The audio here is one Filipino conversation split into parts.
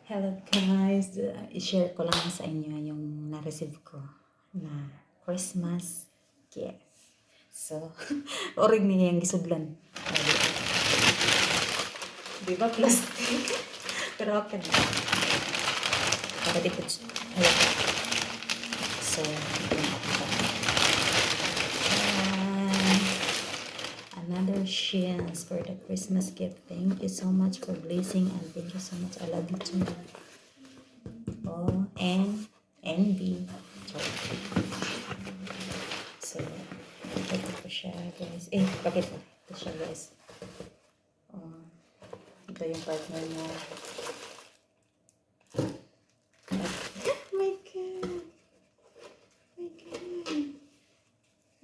Hello guys, i-share ko lang sa inyo yung na-receive ko na Christmas gift. So, orig niya yung gisudlan. Di ba plastic? Pero okay na. Nakatipid siya. Hello. So, another chance for the Christmas gift. Thank you so much for blessing and thank you so much. I love you too. O, N, B. So, ito po siya, guys. Pakita. Ito siya, guys. Ito yung partner mo. Oh my God. My God.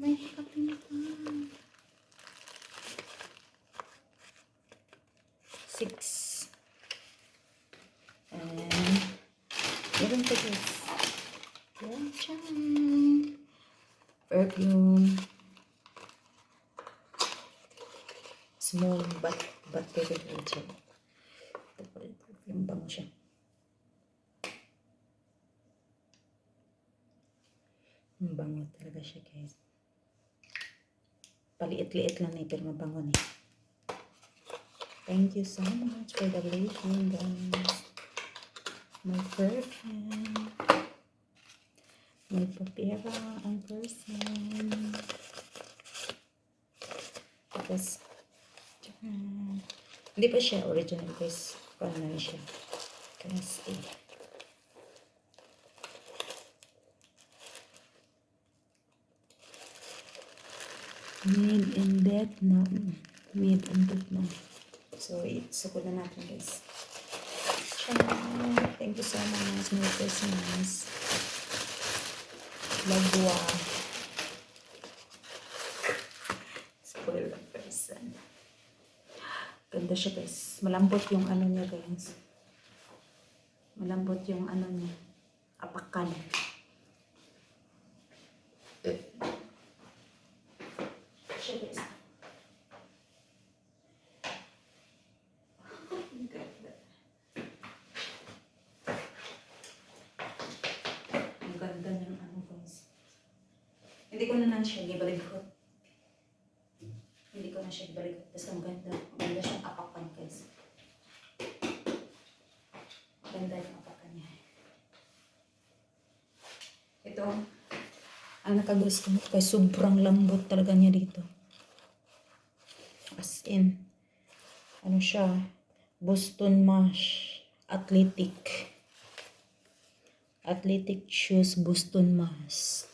May kapin pa. 6. And, meron pa, guys. Yan, perfume. Small but very good. Ito po rin perfume. Bango siya. Bango talaga siya, guys. Paliit-liit lang eh, pero mabango eh. Thank you so much for the blessing, guys. My perfume. May papera ang person. Tapos, hindi pa siya original, guys. Paano na siya? Kasi, made in Vietnam. Made in Vietnam. So, isukod na natin, guys. Thank you so much. Merry Christmas. Lagwa. Spoiled person. Ganda siya, guys. Malambot yung ano niya, guys. Malambot yung ano niya. Apakan. Siya, guys. Ang ganda niyang ano, guys. Hindi ko na lang siya ibalikot. Hindi ko na siya ibalikot. Basta ang ganda. Ang ganda siyang apakan, guys. Ang ganda yung apakan niya. Ito, ang nakagusto ko kay sobrang lambot talaga niya dito. As in, ano siya, Boston Mash Athletic. Athletic shoes Boston Mash.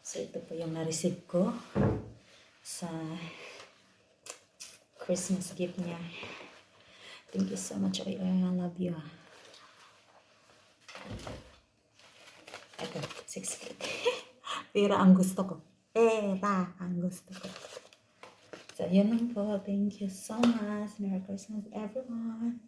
So, ito po yung na-receive ko sa Christmas gift niya. Thank you so much. I love you. Ito, 6 pera ang gusto ko. Pera ang gusto ko. So, yun lang po. Thank you so much. Merry Christmas, everyone.